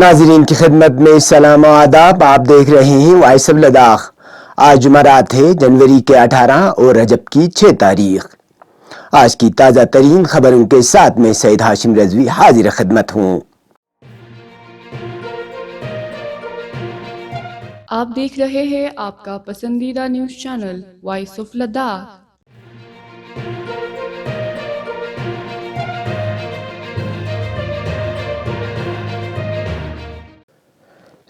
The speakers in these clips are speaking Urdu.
ناظرین کی خدمت میں سلام و آداب. آپ دیکھ رہے ہیں وائس آف لداخ. آج جمعرات ہے جنوری کے 18 اور رجب کی 6 تاریخ. آج کی تازہ ترین خبروں کے ساتھ میں سید ہاشم رضوی حاضر خدمت ہوں. آپ دیکھ رہے ہیں آپ کا پسندیدہ news channel voice of Ladakh.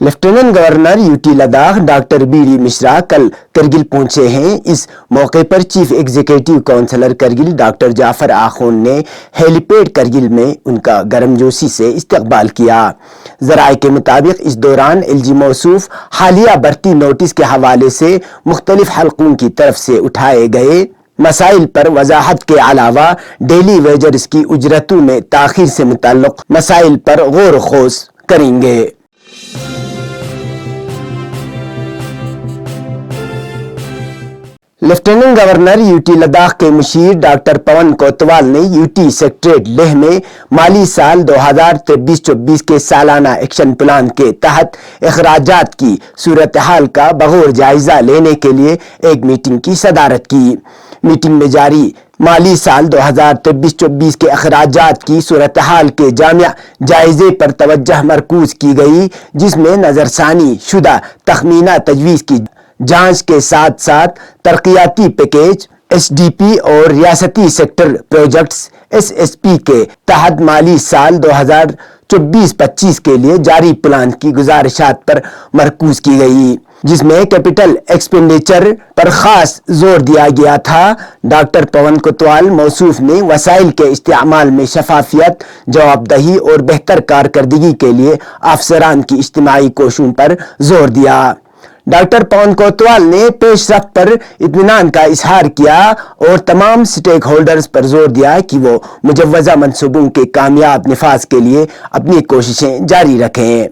Lieutenant governor UT Ladakh doctor B D Mishra کل کرگل پہنچے ہیں. اس موقع پر chief executive councillor Kargil doctor Jafar Akhoon نے ہیلی پیڈ کرگل میں ان کا گرمجوشی سے استقبال کیا. ذرائع کے مطابق اس دوران ایل جی موصوف حالیہ بھرتی نوٹس کے حوالے سے مختلف حلقوں کی طرف سے اٹھائے گئے مسائل پر وضاحت کے علاوہ ڈیلی ویجرز کی اجرتوں میں تاخیر سے متعلق مسائل پر غور و خوض کریں گے. لیفٹیننٹ گورنر یوٹی لداخ کے مشیر ڈاکٹر پون کوتوال نے یوٹی سیکریٹریٹ لیہ میں مالی سال 2023-24 کے سالانہ ایکشن پلان کے تحت اخراجات کی صورتحال کا بغور جائزہ لینے کے لیے ایک میٹنگ کی صدارت کی. میٹنگ میں جاری مالی سال 2023-24 کے اخراجات کی صورتحال کے جامع جائزے پر توجہ مرکوز کی گئی، جس میں نظرثانی شدہ تخمینہ تجویز کی جانچ کے ساتھ ساتھ ترقیاتی پیکیج ایس ڈی پی اور ریاستی sector projects S S P کے تحت مالی سال 2024-25 کے لیے جاری پلان کی گزارشات پر مرکوز کی گئی، جس میں کیپٹل ایکسپینڈیچر پر خاص زور دیا گیا تھا. ڈاکٹر پون کوتوال موصوف نے وسائل کے استعمال میں شفافیت، جواب دہی اور بہتر کارکردگی کے لیے افسران کی اجتماعی کوششوں پر زور دیا. ڈاکٹر پون کوتوال نے پیش رفت پر اطمینان کا اظہار کیا اور تمام سٹیک ہولڈرز پر زور دیا کہ وہ مجوزہ منصوبوں کے کامیاب نفاذ کے لیے اپنی کوششیں جاری رکھیں.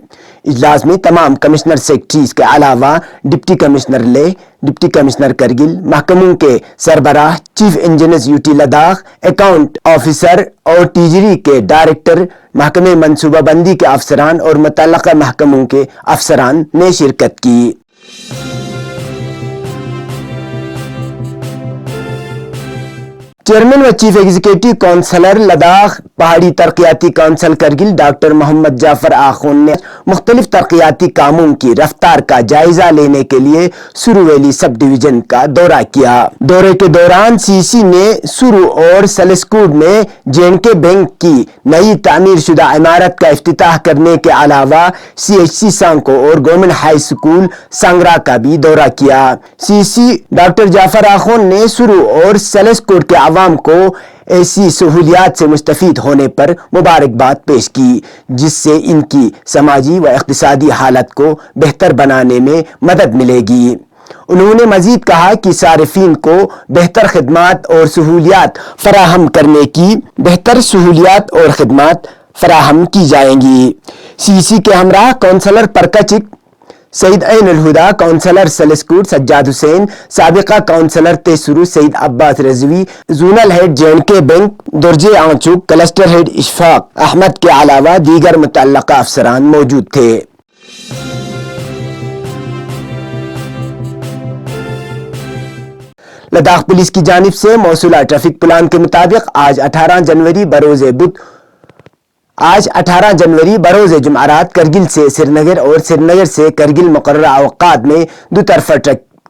اجلاس میں تمام کمشنر سیکرٹریز کے علاوہ deputy commissioner Leh, deputy commissioner Kargil, محکموں کے سربراہ، chief engineers UT Ladakh, account officer اور ٹریجری کے ڈائریکٹر، محکمہ منصوبہ بندی کے افسران اور متعلقہ محکموں کے افسران نے شرکت کی. چیئرمین و چیف ایگزیکٹو کونسلر لداخ پہاڑی ترقیاتی کونسل کرگل ڈاکٹر محمد جعفر آخوند نے مختلف ترقیاتی کاموں کی رفتار کا جائزہ لینے کے لیے سرو ویلی سب ڈویژن کا دورہ کیا. دورے کے دوران سی سی نے سرو اور سلیسکوڈ میں جے اینڈ کے بینک کی نئی تعمیر شدہ عمارت کا افتتاح کرنے کے علاوہ سی ایچ سی سانکو اور گورنمنٹ ہائی سکول سانگرا کا بھی دورہ کیا. سی سی ڈاکٹر جعفر آخوند نے سرو اور سلیسکوڈ کے عوام کو ایسی سہولیات سے مستفید ہونے پر مبارکباد پیش کی جس سے ان کی سماجی و اقتصادی حالت کو بہتر بنانے میں مدد ملے گی. انہوں نے مزید کہا کہ صارفین کو بہتر خدمات اور سہولیات فراہم کی جائیں گی. سی سی کے ہمراہ کونسلر پرکچک سید عین الہدا، کونسلر سلیسکوڈ سجاد حسین، سابقہ councillor Taisuru Syed Abbas Rizvi, zonal head J and K bank Dorje Angchuk, cluster head Ishfaq Ahmad کے علاوہ دیگر متعلقہ افسران موجود تھے. لداخ پولیس کی جانب سے موصولہ ٹریفک پلان کے مطابق آج 18 جنوری بروز جمعرات کرگل سے سرینگر اور سرینگر سے کرگل مقررہ اوقات میں دو طرفہ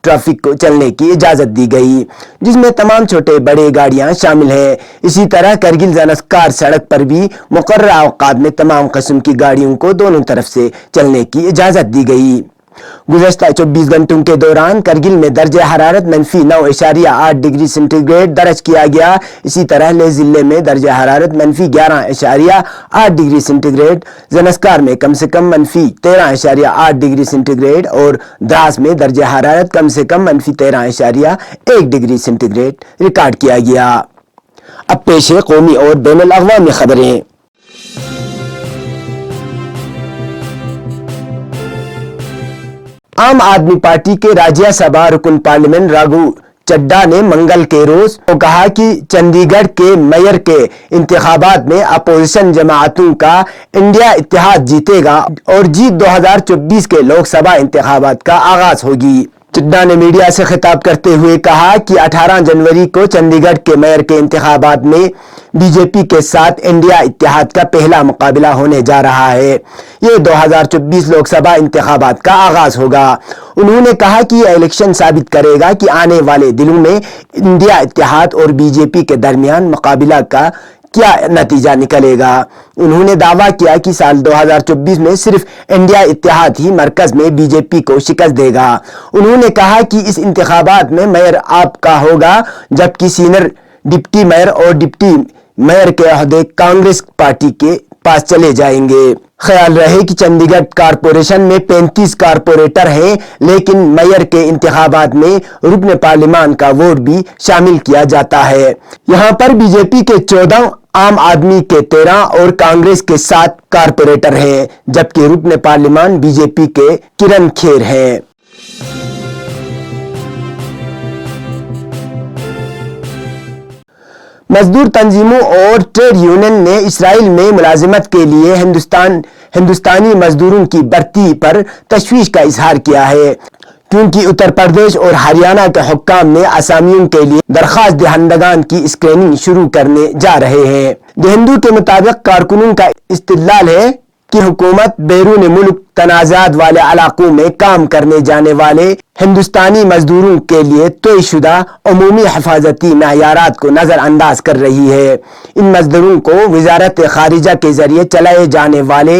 ٹریفک کو چلنے کی اجازت دی گئی، جس میں تمام چھوٹے بڑے گاڑیاں شامل ہیں. اسی طرح کرگل زنسکار سڑک پر بھی مقررہ اوقات میں تمام قسم کی گاڑیوں کو دونوں طرف سے چلنے کی اجازت دی گئی. گزشتہ 24 گھنٹوں کے دوران کرگل میں درجہ حرارت -9.8 ڈگری سینٹی گریڈ درج کیا گیا. اسی طرح لیہ ضلع میں درجہ حرارت -11.8 ڈگری سینٹی گریڈ، زنسکار میں کم سے کم -13.8 ڈگری سینٹی گریڈ اور دراس میں درجہ حرارت کم سے کم -13.1 ڈگری سینٹی گریڈ ریکارڈ کیا گیا. اب پیش ہے قومی اور بین الاقوامی خبریں. عام آدمی پارٹی کے راجیہ سبھا رکن پارلیمنٹ راگھو چڈھا نے منگل کے روز کہا کہ چندی گڑھ کے میئر کے انتخابات میں اپوزیشن جماعتوں کا انڈیا اتحاد جیتے گا اور جیت 2024 کے لوک سبھا انتخابات کا آغاز ہوگی۔ چڈھا نے میڈیا سے خطاب کرتے ہوئے کہا کہ 18 جنوری کو چندی گڑھ کے میئر کے انتخابات میں بی جے پی کے ساتھ انڈیا اتحاد کا پہلا مقابلہ ہونے جا رہا ہے۔ یہ 2024 لوک سبھا انتخابات کا آغاز ہوگا۔ انہوں نے کہا کہ یہ الیکشن ثابت کرے گا کہ آنے والے دنوں میں انڈیا اتحاد اور بی جے پی کے درمیان مقابلہ کا کیا نتیجہ نکلے گا۔ انہوں نے دعویٰ کیا کہ سال 2024 میں صرف انڈیا اتحاد ہی مرکز میں بی جے پی کو شکست دے گا۔ انہوں نے کہا کہ اس انتخابات میں میئر آپ کا ہوگا، جبکہ سینئر ڈپٹی میئر اور ڈپٹی میئر کے عہدے کانگریس پارٹی کے پاس چلے جائیں گے۔ خیال رہے کہ چندی گڑھ کارپوریشن میں 35 کارپوریٹر ہیں، لیکن میئر کے انتخابات میں رکن پارلیمان کا ووٹ بھی شامل کیا جاتا ہے۔ یہاں پر بی جے پی کے 14، عام آدمی کے 13 اور کانگریس کے 7 کارپوریٹر ہیں، جبکہ رکن پارلیمان بی جے پی کے کرن کھیر ہیں۔ مزدور تنظیموں اور ٹریڈ یونین نے اسرائیل میں ملازمت کے لیے ہندوستانی مزدوروں کی بھرتی پر تشویش کا اظہار کیا ہے، کیونکہ اتر پردیش اور ہریانہ کے حکام نے اسامیوں کے لیے درخواست دہندگان کی اسکریننگ شروع کرنے جا رہے ہیں۔ دی ہندو کے مطابق کارکنوں کا استدلال ہے کہ حکومت بیرون ملک تنازعات والے علاقوں میں کام کرنے جانے والے ہندوستانی مزدوروں کے لیے طے شدہ عمومی حفاظتی معیارات کو نظر انداز کر رہی ہے۔ ان مزدوروں کو وزارت خارجہ کے ذریعے چلائے جانے والے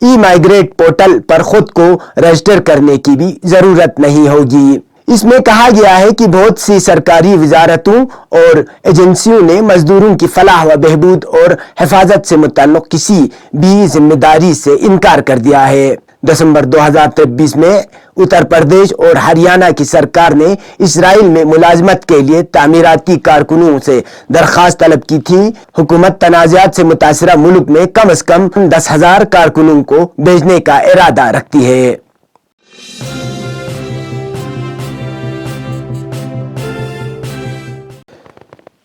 ای مائیگریٹ پورٹل پر خود کو رجسٹر کرنے کی بھی ضرورت نہیں ہوگی۔ اس میں کہا گیا ہے کہ بہت سی سرکاری وزارتوں اور ایجنسیوں نے مزدوروں کی فلاح و بہبود اور حفاظت سے متعلق کسی بھی ذمہ داری سے انکار کر دیا ہے۔ دسمبر 2023 میں اتر پردیش اور ہریانہ کی سرکار نے اسرائیل میں ملازمت کے لیے تعمیراتی کارکنوں سے درخواست طلب کی تھی۔ حکومت تنازعات سے متاثرہ ملک میں کم از کم 10,000 کارکنوں کو بھیجنے کا ارادہ رکھتی ہے۔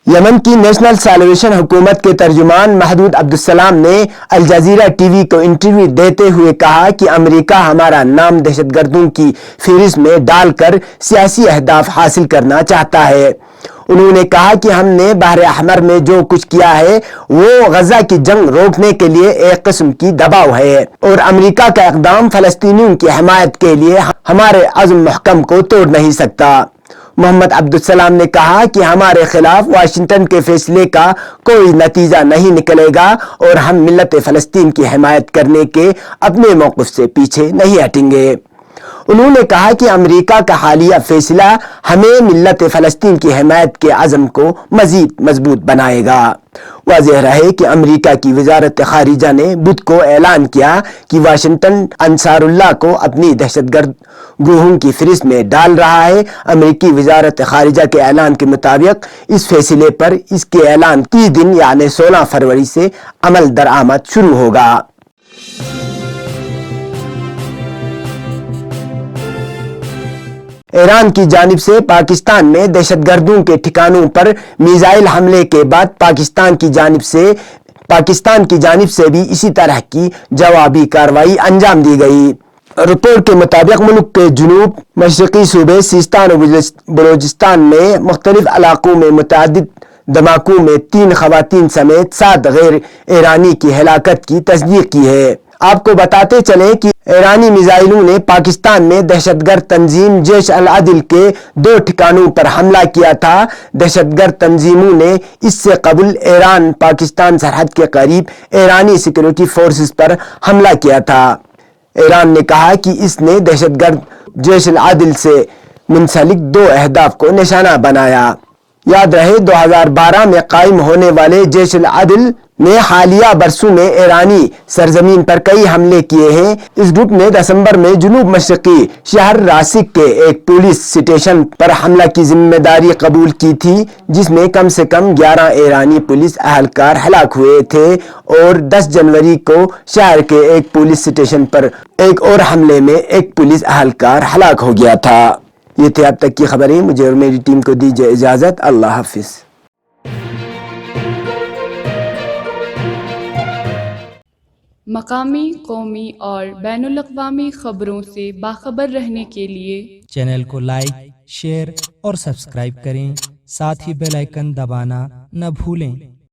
یمن کی نیشنل سیلیبریشن حکومت کے ترجمان محمود عبدالسلام نے الجزیرہ ٹی وی کو انٹرویو دیتے ہوئے کہا کہ امریکہ ہمارا نام دہشت گردوں کی فہرست میں ڈال کر سیاسی اہداف حاصل کرنا چاہتا ہے۔ انہوں نے کہا کہ ہم نے بحر احمر میں جو کچھ کیا ہے وہ غزہ کی جنگ روکنے کے لیے ایک قسم کی دباؤ ہے، اور امریکہ کا اقدام فلسطینیوں کی حمایت کے لیے ہمارے عزم محکم کو توڑ نہیں سکتا۔ محمد عبدالسلام نے کہا کہ ہمارے خلاف واشنگٹن کے فیصلے کا کوئی نتیجہ نہیں نکلے گا اور ہم ملت فلسطین کی حمایت کرنے کے اپنے موقف سے پیچھے نہیں ہٹیں گے۔ انہوں نے کہا کہ امریکہ کا حالیہ فیصلہ ہمیں ملت فلسطین کی حمایت کے عزم کو مزید مضبوط بنائے گا۔ واضح رہے کہ امریکہ کی وزارت خارجہ نے بدھ کو اعلان کیا کہ واشنگٹن انصار اللہ کو اپنی دہشت گرد گروہوں کی فہرست میں ڈال رہا ہے۔ امریکی وزارت خارجہ کے اعلان کے مطابق اس فیصلے پر اس کے اعلان 30 دن یعنی 16 فروری سے عمل درآمد شروع ہوگا۔ ایران کی جانب سے پاکستان میں دہشت گردوں کے ٹھکانوں پر میزائل حملے کے بعد پاکستان کی جانب سے بھی اسی طرح کی جوابی کارروائی انجام دی گئی۔ رپورٹ کے مطابق ملک کے جنوب مشرقی صوبے سیستان و بلوچستان میں مختلف علاقوں میں متعدد دھماکوں میں 3 خواتین سمیت 7 غیر ایرانی کی ہلاکت کی تصدیق کی ہے۔ آپ کو بتاتے چلیں کہ ایرانی میزائلوں نے پاکستان میں دہشت گرد تنظیم جیش العدل کے 2 ٹھکانوں پر حملہ کیا تھا۔ دہشت گرد تنظیموں نے اس سے قبل ایران پاکستان سرحد کے قریب ایرانی سیکورٹی فورسز پر حملہ کیا تھا۔ ایران نے کہا کہ اس نے دہشت گرد جیش العدل سے منسلک 2 اہداف کو نشانہ بنایا۔ یاد رہے 2012 میں قائم ہونے والے جیش العدل نے حالیہ برسوں میں ایرانی سرزمین پر کئی حملے کیے ہیں۔ اس گروپ نے دسمبر میں جنوب مشرقی شہر راسک کے ایک پولیس اسٹیشن پر حملہ کی ذمہ داری قبول کی تھی، جس میں کم سے کم 11 ایرانی پولیس اہلکار ہلاک ہوئے تھے، اور 10 جنوری کو شہر کے ایک پولیس اسٹیشن پر ایک اور حملے میں ایک پولیس اہلکار ہلاک ہو گیا تھا۔ یہ تھے اب تک کی خبریں. مجھے اور میری ٹیم کو دیجیے اجازت. اللہ حافظ. مقامی، قومی اور بین الاقوامی خبروں سے باخبر رہنے کے لیے چینل کو لائک، شیئر اور سبسکرائب کریں. ساتھ ہی بیل آئیکن دبانا نہ بھولیں.